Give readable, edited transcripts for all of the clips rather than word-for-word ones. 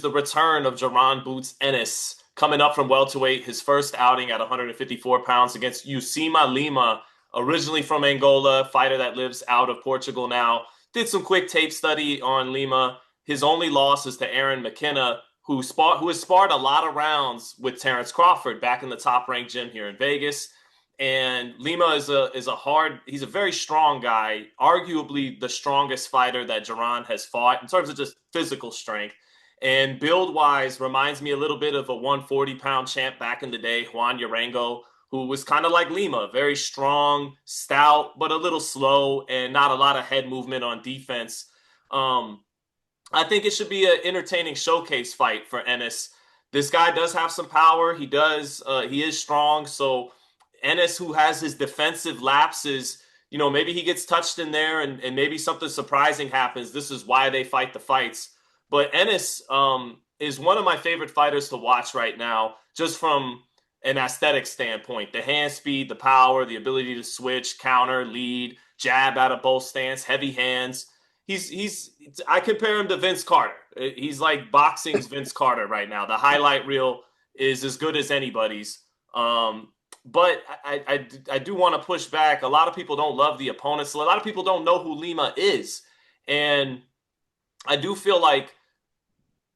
the return of Jaron Boots Ennis coming up from welterweight, his first outing at 154 pounds against Usima Lima, originally from Angola, fighter that lives out of Portugal now. Did some quick tape study on Lima. His only loss is to Aaron McKenna, who has sparred a lot of rounds with Terrence Crawford back in the top ranked gym here in Vegas. And Lima he's a very strong guy, arguably the strongest fighter that Jaron has fought in terms of just physical strength. And build wise, reminds me a little bit of a 140-pound champ back in the day, Juan Yarango, who was kind of like Lima, very strong, stout, but a little slow and not a lot of head movement on defense. I think it should be an entertaining showcase fight for Ennis. This guy does have some power. He is strong. So Ennis, who has his defensive lapses, maybe he gets touched in there and maybe something surprising happens. This is why they fight the fights. But Ennis is one of my favorite fighters to watch right now, just from an aesthetic standpoint. The hand speed, the power, the ability to switch, counter, lead, jab out of both stance, heavy hands. I compare him to Vince Carter. He's like boxing's Vince Carter right now. The highlight reel is as good as anybody's. But I do want to push back. A lot of people don't love the opponents. A lot of people don't know who Lima is. And I do feel like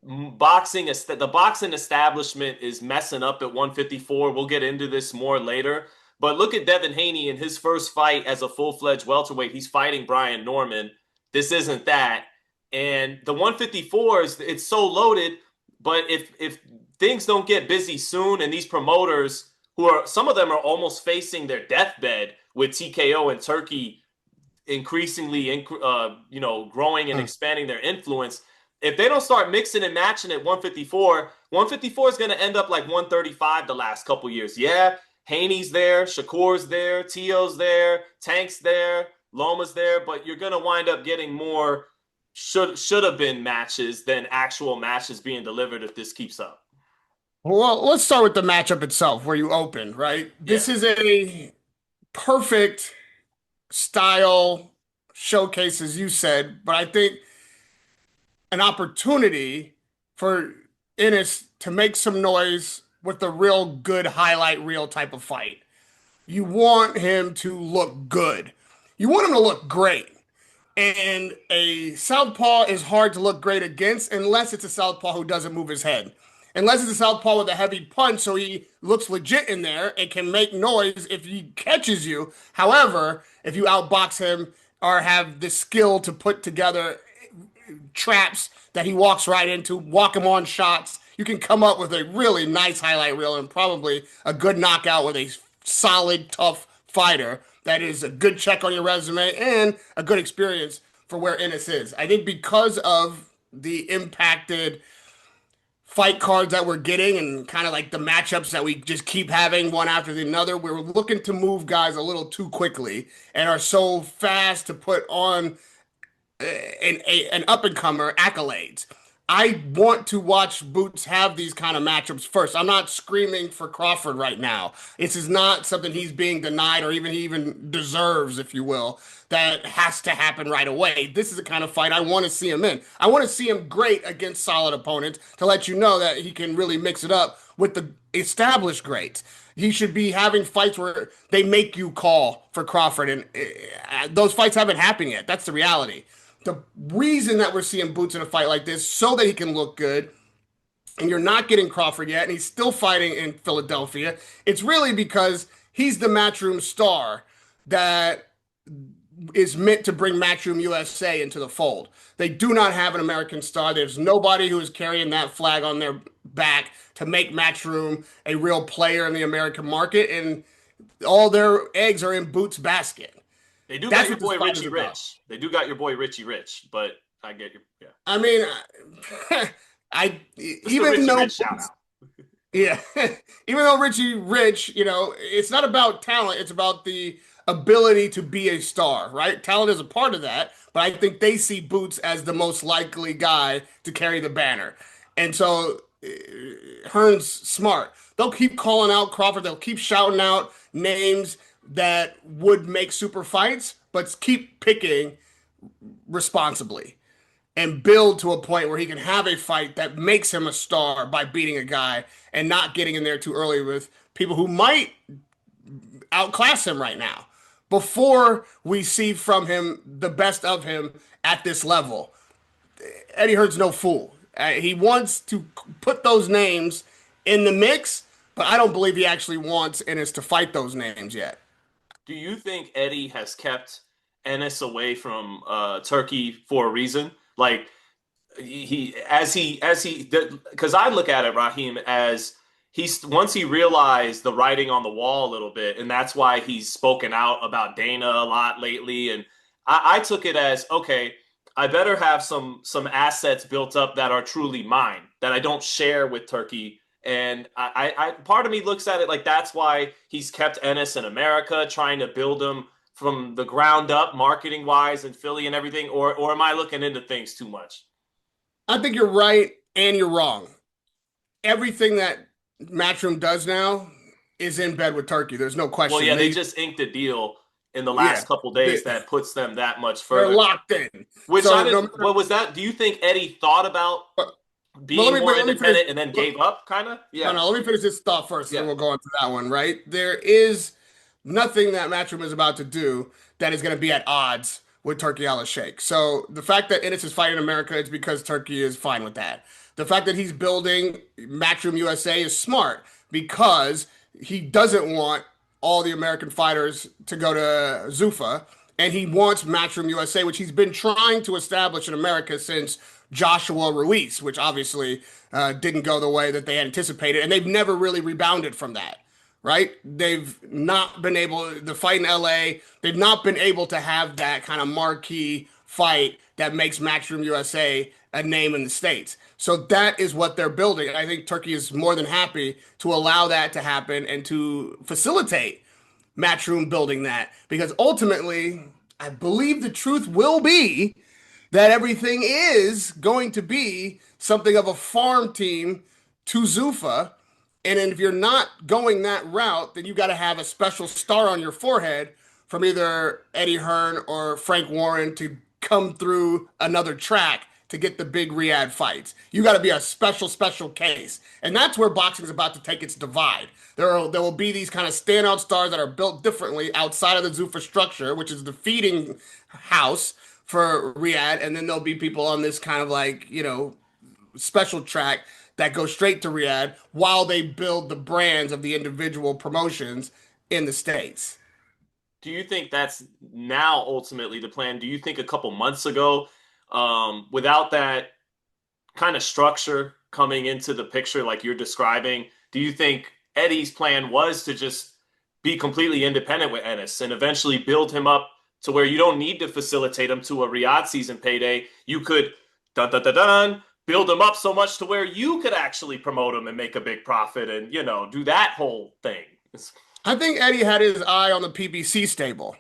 the boxing establishment is messing up at 154. We'll get into this more later. But look at Devin Haney in his first fight as a full-fledged welterweight. He's fighting Brian Norman. This isn't that. And the 154s, it's so loaded. But if things don't get busy soon, and these promoters, some of them are almost facing their deathbed with TKO and Turkey increasingly, growing and expanding their influence. If they don't start mixing and matching at 154 is going to end up like 135 the last couple years. Yeah, Haney's there, Shakur's there, Tio's there, Tank's there, Loma's there, but you're going to wind up getting more should have been matches than actual matches being delivered if this keeps up. Well, let's start with the matchup itself, where you open, right? Yeah. This is a perfect style showcase, as you said, but I think an opportunity for Ennis to make some noise with a real good highlight reel type of fight. You want him to look good. You want him to look great. And a southpaw is hard to look great against unless it's a southpaw who doesn't move his head. Unless it's a southpaw with a heavy punch, so he looks legit in there and can make noise if he catches you. However, if you outbox him or have the skill to put together traps that he walks right into, walk him on shots, you can come up with a really nice highlight reel and probably a good knockout with a solid, tough fighter that is a good check on your resume and a good experience for where Ennis is. I think because of the impacted fight cards that we're getting and kind of like the matchups that we just keep having one after the another, we're looking to move guys a little too quickly and are so fast to put on an up-and-comer accolades. I want to watch Boots have these kind of matchups first. I'm not screaming for Crawford right now. This is not something he's being denied or he even deserves, if you will, that has to happen right away. This is the kind of fight I want to see him in. I want to see him great against solid opponents to let you know that he can really mix it up with the established greats. He should be having fights where they make you call for Crawford, and those fights haven't happened yet. That's the reality. The reason that we're seeing Boots in a fight like this so that he can look good, and you're not getting Crawford yet, and he's still fighting in Philadelphia, it's really because he's the Matchroom star that is meant to bring Matchroom USA into the fold. They do not have an American star. There's nobody who is carrying that flag on their back to make Matchroom a real player in the American market, and all their eggs are in Boots' basket. They do That's got your what this boy fight is Richie about. Rich. They do got your boy Richie Rich, but I get your yeah. I mean, I Just the even Richie though Rich shout out. yeah, even though Richie Rich, it's not about talent, it's about the ability to be a star, right? Talent is a part of that, but I think they see Boots as the most likely guy to carry the banner. And so Hearn's smart. They'll keep calling out Crawford, they'll keep shouting out names that would make super fights, but keep picking responsibly. and build to a point where he can have a fight that makes him a star by beating a guy and not getting in there too early with people who might outclass him right now before we see from him the best of him at this level. Eddie Hearn's no fool. He wants to put those names in the mix, but I don't believe he actually wants Ennis to fight those names yet. Do you think Eddie has kept Ennis away from Turkey for a reason? Like he because I look at it, Raheem, as he's once he realized the writing on the wall a little bit, and that's why he's spoken out about Dana a lot lately. And I took it as okay, I better have some assets built up that are truly mine that I don't share with Turkey. And part of me looks at it like that's why he's kept Ennis in America, trying to build him from the ground up, marketing wise, and Philly and everything. Or am I looking into things too much? I think you're right and you're wrong. Everything that Matchroom does now is in bed with Turkey. There's no Well, question. yeah, they just inked a deal in the Yeah, last couple they, days that puts them that much they're further. locked in. Which I So no didn't. matter, What was that? Do you think Eddie thought about but being more let me finish. independent and then gave up? Kind of. No, Yeah. no, let me finish this thought first, and then Yeah. we'll go on to that one, right? There is nothing that Matchroom is about to do that is going to be at odds with Turkey Al Sheikh. So the fact that Ennis is fighting America is because Turkey is fine with that. The fact that he's building Matchroom USA is smart because he doesn't want all the American fighters to go to Zuffa, and he wants Matchroom USA, which he's been trying to establish in America since Joshua Ruiz, which obviously didn't go the way that they anticipated, and they've never really rebounded from that. Right? They've not been able to fight in LA. They've not been able to have that kind of marquee fight that makes Matchroom USA a name in the States. So that is what they're building. And I think Turkey is more than happy to allow that to happen and to facilitate Matchroom building that. Because ultimately, I believe the truth will be that everything is going to be something of a farm team to Zuffa. And if you're not going that route, then you got to have a special star on your forehead from either Eddie Hearn or Frank Warren to come through another track to get the big Riyadh fights. You got to be a special case. And that's where boxing is about to take its divide. There will be these kind of standout stars that are built differently outside of the Zuffa structure, which is the feeding house for Riyadh. And then there'll be people on this kind of like, special track that go straight to Riyadh while they build the brands of the individual promotions in the States. Do you think that's now ultimately the plan? Do you think a couple months ago, without that kind of structure coming into the picture like you're describing, do you think Eddie's plan was to just be completely independent with Ennis and eventually build him up to where you don't need to facilitate him to a Riyadh season payday? You could dun dun dun dun build him up so much to where you could actually promote him and make a big profit and do that whole thing. I think Eddie had his eye on the PBC stable.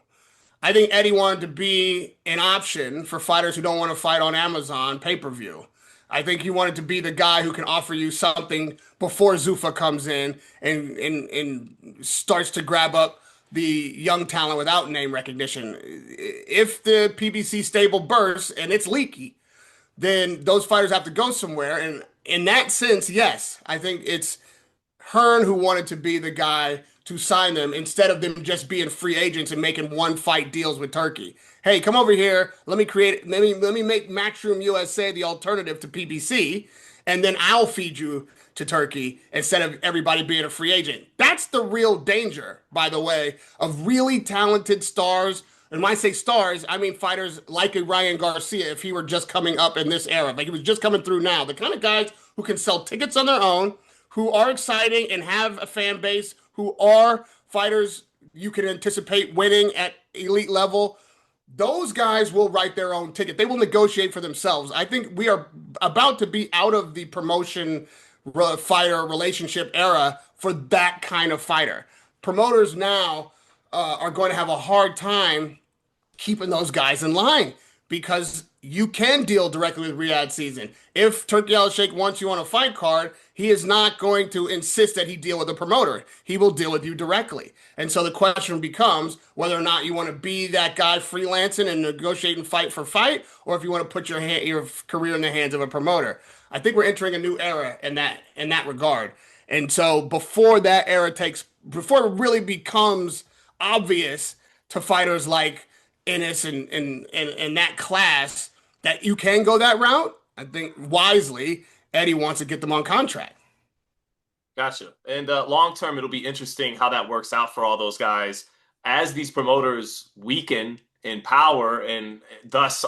I think Eddie wanted to be an option for fighters who don't want to fight on Amazon pay-per-view. I think he wanted to be the guy who can offer you something before Zuffa comes in and starts to grab up the young talent without name recognition. If the PBC stable bursts and it's leaky, then those fighters have to go somewhere. And in that sense, yes, I think it's Hearn who wanted to be the guy to sign them instead of them just being free agents and making one fight deals with Turkey. Hey, come over here. Let me make Matchroom USA the alternative to PBC, and then I'll feed you to Turkey instead of everybody being a free agent. That's the real danger, by the way, of really talented stars. And when I say stars, I mean fighters like a Ryan Garcia if he were just coming up in this era. Like he was just coming through now. The kind of guys who can sell tickets on their own, who are exciting and have a fan base, who are fighters you can anticipate winning at elite level. Those guys will write their own ticket. They will negotiate for themselves. I think we are about to be out of the promotion fighter relationship era for that kind of fighter. Promoters now are going to have a hard time keeping those guys in line because you can deal directly with Riyadh Season. If Turki Al-Sheikh wants you on a fight card, he is not going to insist that he deal with a promoter. He will deal with you directly. And so the question becomes whether or not you want to be that guy freelancing and negotiating fight for fight, or if you want to put your career in the hands of a promoter. I think we're entering a new era in that regard. And so before it really becomes obvious to fighters like Ennis and that class that you can go that route, I think wisely, Eddie wants to get them on contract. Gotcha. And long term, it'll be interesting how that works out for all those guys as these promoters weaken in power and thus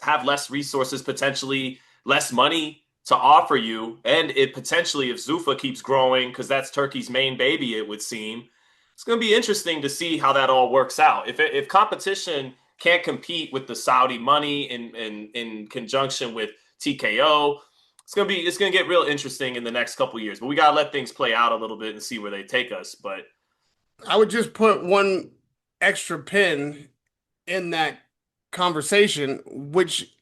have less resources, potentially less money to offer you. And it potentially, if Zuffa keeps growing, because that's Turkey's main baby, it would seem, it's going to be interesting to see how that all works out. If competition can't compete with the Saudi money in conjunction with TKO, it's gonna get real interesting in the next couple of years. But we gotta let things play out a little bit and see where they take us. But I would just put one extra pin in that conversation, which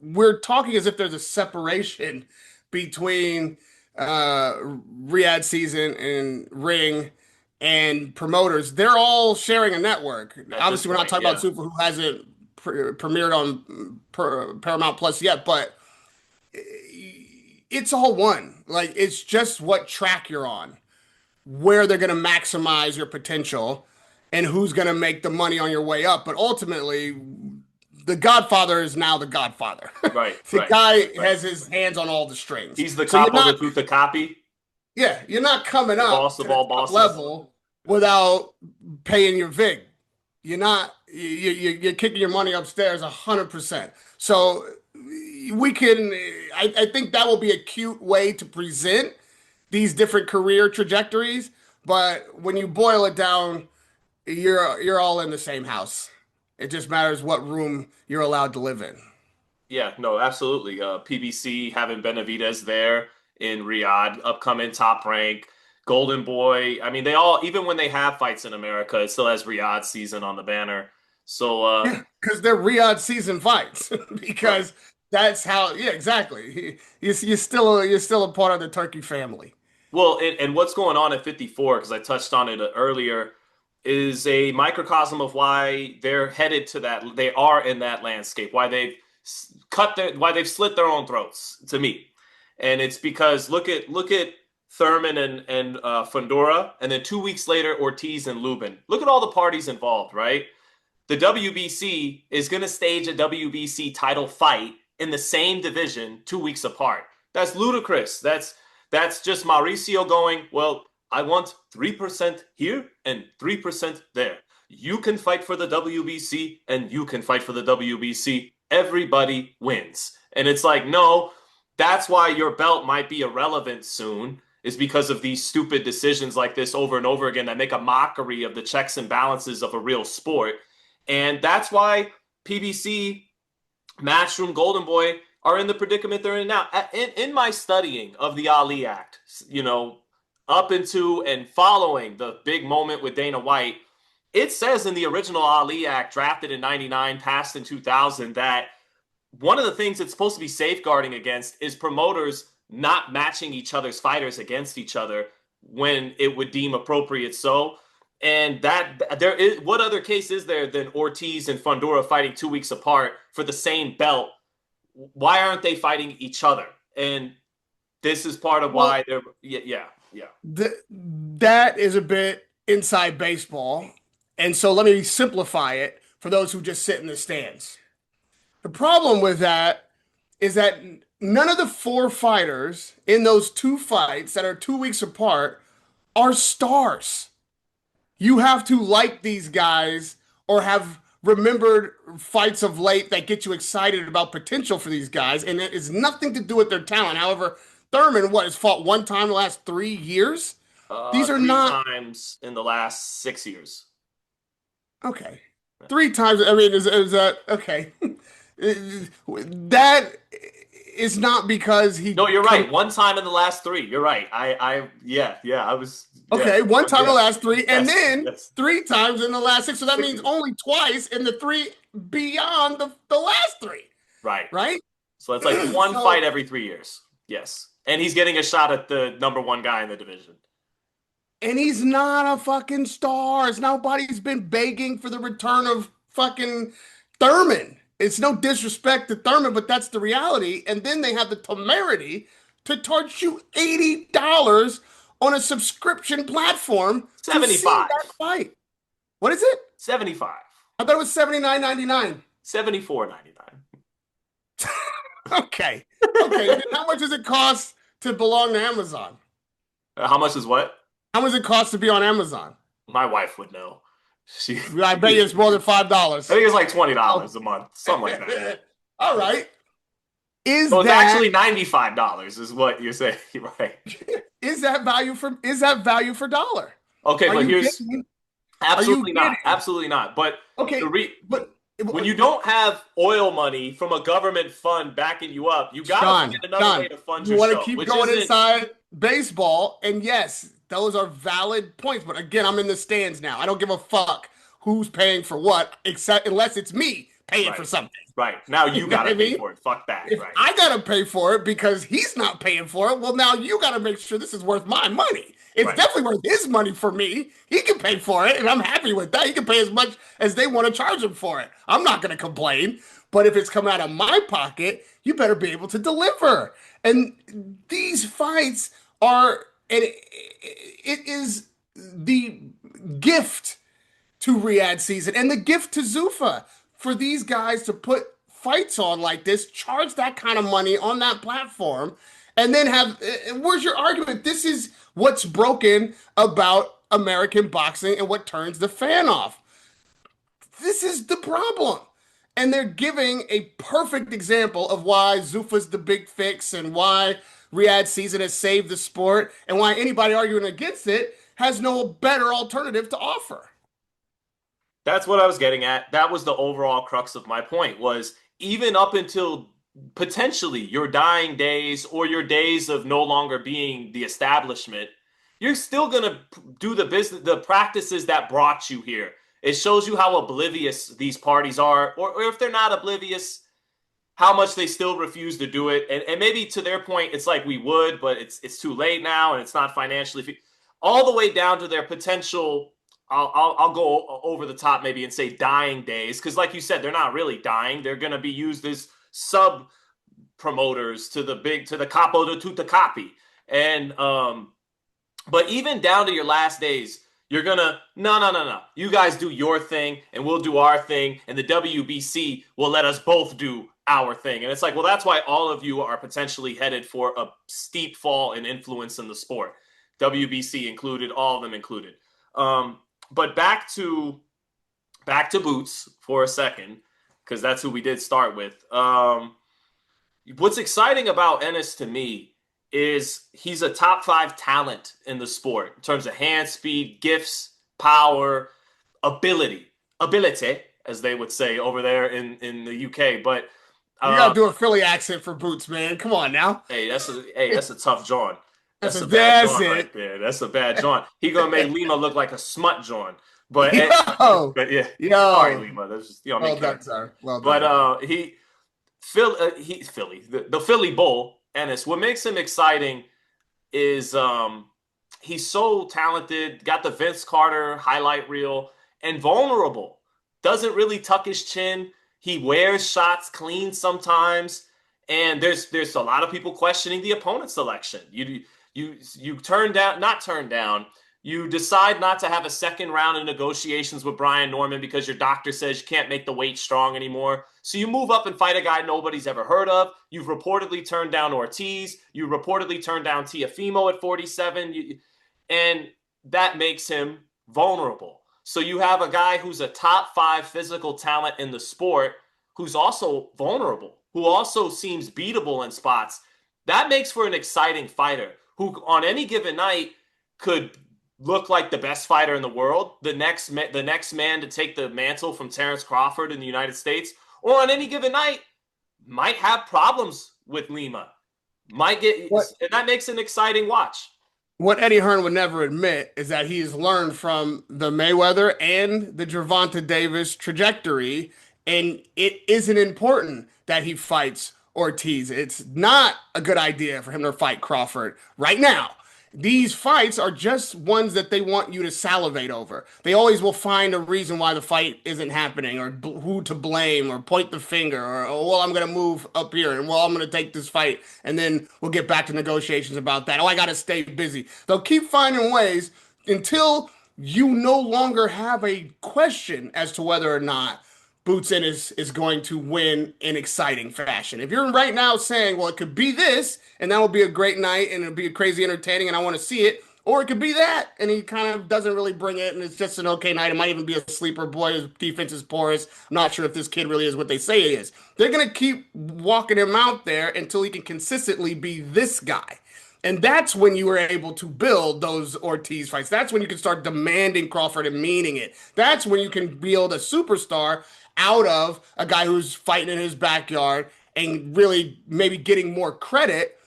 we're talking as if there's a separation between Riyadh Season and Ring and promoters. They're all sharing a network. at this Obviously, we're not point, talking about yeah, Super, who hasn't premiered on Paramount Plus yet, but it's all one. Like, it's just what track you're on, where they're going to maximize your potential, and who's going to make the money on your way up. But ultimately, the Godfather is now the Godfather. right, The right, guy right. has his hands on all the strings. He's the So you're capo de not, tuta capi, yeah, you're not coming the up boss to of the all top bosses. level without paying your vig. You're not, you're kicking your money upstairs 100%. So we can, I think that will be a cute way to present these different career trajectories. But when you boil it down, you're all in the same house. It just matters what room you're allowed to live in. Yeah, no, absolutely. PBC having Benavidez there in Riyadh, upcoming Top Rank, Golden Boy. I mean, they all, even when they have fights in America, it still has Riyadh season on the banner. So, Yeah, because they're Riyadh season fights. right. Because that's how. Yeah, exactly. You're still a part of the Turkey family. Well, and what's going on at 54, because I touched on it earlier, is a microcosm of why they're headed to that. They are in that landscape, why they've slit their own throats to me. And it's because look at Thurman and Fundora, and then 2 weeks later, Ortiz and Lubin. Look at all the parties involved, right? The WBC is going to stage a WBC title fight in the same division 2 weeks apart. That's ludicrous. That's just Mauricio going, well, I want 3% here and 3% there. You can fight for the WBC and you can fight for the WBC. Everybody wins. And it's like, no, that's why your belt might be irrelevant soon, is because of these stupid decisions like this over and over again that make a mockery of the checks and balances of a real sport. And that's why PBC, Matchroom, Golden Boy are in the predicament they're in now. In my studying of the Ali Act, up into and following the big moment with Dana White, it says in the original Ali Act, drafted in 99, passed in 2000, that one of the things it's supposed to be safeguarding against is promoters not matching each other's fighters against each other when it would deem appropriate so. And that there is, what other case is there than Ortiz and Fundora fighting 2 weeks apart for the same belt? Why aren't they fighting each other? And this is part of Well, why they're, yeah. that is a bit inside baseball, and so let me simplify it for those who just sit in the stands. The problem with that is that none of the four fighters in those two fights that are 2 weeks apart are stars. You have to like these guys or have remembered fights of late that get you excited about potential for these guys, and it is nothing to do with their talent. However, Thurman, has fought one time in the last 3 years? These are Three not times in the last 6 years. okay. Three times. I mean, is that okay? That is not because he No, you're come. right. One time in the last three. You're right. I was, yeah, Okay, one time in the yeah, last three, and yes, then yes. 3 times in the last six. So that means 6 years. only twice in the three beyond the last three. Right. right? So that's like one So, fight every 3 years. Yes. And he's getting a shot at the number one guy in the division. and he's not a fucking star. Nobody's been begging for the return of fucking Thurman. It's no disrespect to Thurman, but that's the reality. And then they have the temerity to charge you $80 on a subscription platform to see 75. that fight. What is it? 75. I thought it was 79.99. 74.99. Okay. Okay. Then how much does it cost to belong to Amazon? How much is what? How much does it cost to be on Amazon? My wife would know. She, I bet you it's more than I $5. think it's like Oh. $20 a month, something like that. All right. Is So it's that actually $95 is what you're saying, right? is that value for dollar? Okay, Are but you here's kidding? Are you absolutely not. kidding? Absolutely not. But the Okay, re but when you don't have oil money from a government fund backing you up, you got to Sean, find another way Sean, to fund you want to yourself, keep which going isn't inside baseball, and yes, those are valid points. But again, I'm in the stands now. I don't give a fuck who's paying for what, except unless it's me paying for right. something. Right. Now You you know got what I to pay mean? for it. Fuck that. If Right. I gotta pay for it because he's not paying for it, well, now you gotta make sure this is worth my money. It's Right. definitely worth his money for me. He can pay for it, and I'm happy with that. He can pay as much as they want to charge him for it. I'm not gonna complain. But if it's come out of my pocket, you better be able to deliver. And these fights are, and it is the gift to Riyadh season and the gift to Zuffa for these guys to put fights on like this, charge that kind of money on that platform, and then have where's your argument? This is what's broken about American boxing and what turns the fan off. This is the problem. And they're giving a perfect example of why Zuffa's the big fix and why Riyadh season has saved the sport and why anybody arguing against it has no better alternative to offer. That's what I was getting at. That was the overall crux of my point was even up until potentially your dying days or your days of no longer being the establishment, you're still going to do the business, the practices that brought you here. It shows you how oblivious these parties are, or if they're not oblivious, how much they still refuse to do it. And maybe to their point, it's like we would, but it's too late now and it's not financially all the way down to their potential. I'll go over the top maybe and say dying days because, like you said, they're not really dying. They're going to be used as sub promoters to the capo de tutti capi, and but even down to your last days, you're gonna no. You guys do your thing, and we'll do our thing, and the WBC will let us both do our thing. And it's like, well, that's why all of you are potentially headed for a steep fall in influence in the sport, WBC included, all of them included. But back to Boots for a second, because that's who we did start with. What's exciting about Ennis to me is he's a top 5 talent in the sport in terms of hand speed, gifts, power, ability, as they would say over there in the UK. But You gotta do a Philly accent for Boots, man. Come on now. that's a tough John. That's That's a a bad that's John right it. there. That's a bad John. He gonna make Lima look like a smut John. But Yo, but yeah, sorry yo. Lima. That's just Well main done, character. sir. Well But done. Philly, the Philly Bull, Ennis. What makes him exciting is he's so talented, got the Vince Carter highlight reel, and vulnerable. Doesn't really tuck his chin. He wears shots clean sometimes, and there's a lot of people questioning the opponent selection. You turn down, not turn down. You decide not to have a second round of negotiations with Brian Norman because your doctor says you can't make the weight strong anymore. So you move up and fight a guy nobody's ever heard of. You've reportedly turned down Ortiz. You reportedly turned down Tiafimo at 47. And that makes him vulnerable. So you have a guy who's a top 5 physical talent in the sport who's also vulnerable, who also seems beatable in spots. That makes for an exciting fighter who on any given night could look like the best fighter in the world, the next man to take the mantle from Terrence Crawford in the United States, or on any given night might have problems with Lima. What And that makes an exciting watch. what Eddie Hearn would never admit is that he's learned from the Mayweather and the Gervonta Davis trajectory And it isn't important that he fights Ortiz. It's not a good idea for him to fight Crawford right now. These fights are just ones that they want you to salivate over. They always will find a reason why the fight isn't happening, or who to blame, or point the finger, or, oh, well, I'm going to move up here, and well, I'm going to take this fight, and then we'll get back to negotiations about that. Oh, I got to stay busy. They'll keep finding ways until you no longer have a question as to whether or not Boots Ennis is going to win in exciting fashion. If you're right now saying, well, it could be this, and that will be a great night, and it'll be crazy entertaining, and I want to see it, or it could be that, and he kind of doesn't really bring it, and it's just an okay night. It might even be a sleeper. Boy, his defense is porous. I'm not sure if this kid really is what they say he is. They're going to keep walking him out there until he can consistently be this guy. And that's when you were able to build those Ortiz fights. That's when you can start demanding Crawford and meaning it. That's when you can build a superstar out of a guy who's fighting in his backyard and really maybe getting more credit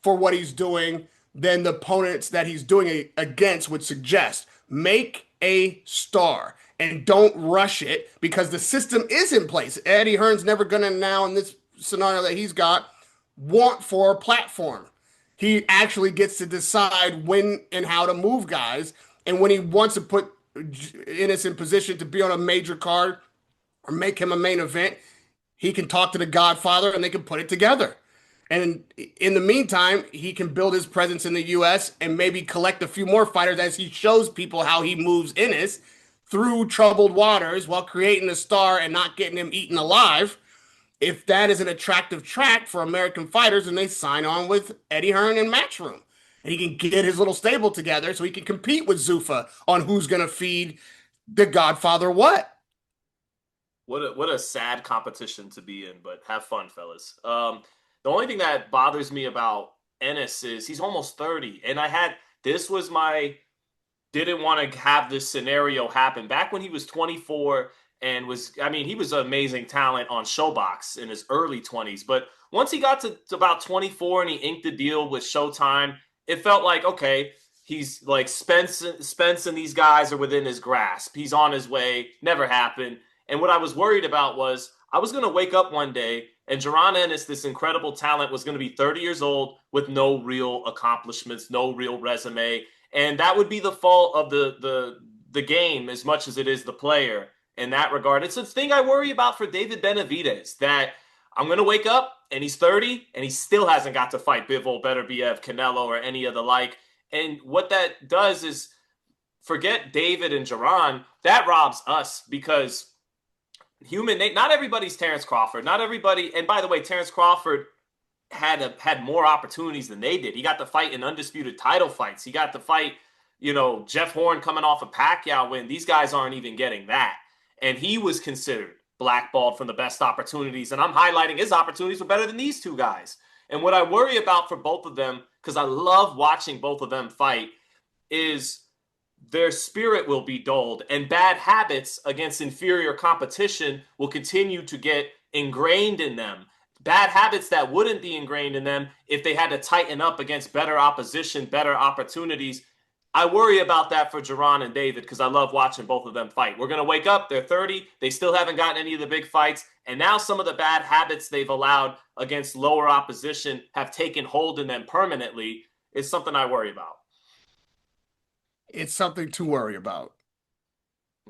for what he's doing than the opponents that he's doing it against would suggest. Make a star and don't rush it because the system is in place. Eddie Hearn's never going to now, in this scenario that he's got, want for a platform. He actually gets to decide when and how to move guys. And when he wants to put Ennis in position to be on a major card or make him a main event, he can talk to the Godfather and they can put it together. And in the meantime, he can build his presence in the U.S. and maybe collect a few more fighters as he shows people how he moves Ennis through troubled waters while creating a star and not getting him eaten alive. If that is an attractive track for American fighters, and they sign on with Eddie Hearn and Matchroom, and he can get his little stable together so he can compete with Zuffa on who's going to feed the Godfather what. What a sad competition to be in, but have fun, fellas. The only thing that bothers me about Ennis is he's almost 30, and this was my didn't want to have this scenario happen back when he was 24 and he was an amazing talent on Showbox in his early 20s, but once he got to about 24 and he inked the deal with Showtime, it felt like, okay, he's like Spence and these guys are within his grasp. He's on his way. Never happened. And what I was worried about was I was going to wake up one day and Jaron Ennis, this incredible talent, was going to be 30 years old with no real accomplishments, no real resume. And that would be the fault of the game as much as it is the player in that regard. It's a thing I worry about for David Benavidez, that I'm going to wake up and he's 30 and he still hasn't got to fight Bivol, Beterbiev, Canelo, or any of the like. And what that does is forget David and Jaron. That robs us because not everybody's Terrence Crawford. Not everybody. And by the way, Terrence Crawford had more opportunities than they did. He got to fight in undisputed title fights. He got to fight, Jeff Horn coming off a Pacquiao win. These guys aren't even getting that. And he was considered blackballed from the best opportunities. And I'm highlighting his opportunities were better than these two guys. And what I worry about for both of them, because I love watching both of them fight, is their spirit will be dulled and bad habits against inferior competition will continue to get ingrained in them. Bad habits that wouldn't be ingrained in them if they had to tighten up against better opposition, better opportunities. I worry about that for Jaron and David because I love watching both of them fight. We're going to wake up, they're 30, they still haven't gotten any of the big fights, and now some of the bad habits they've allowed against lower opposition have taken hold in them permanently. Is something I worry about. It's something to worry about.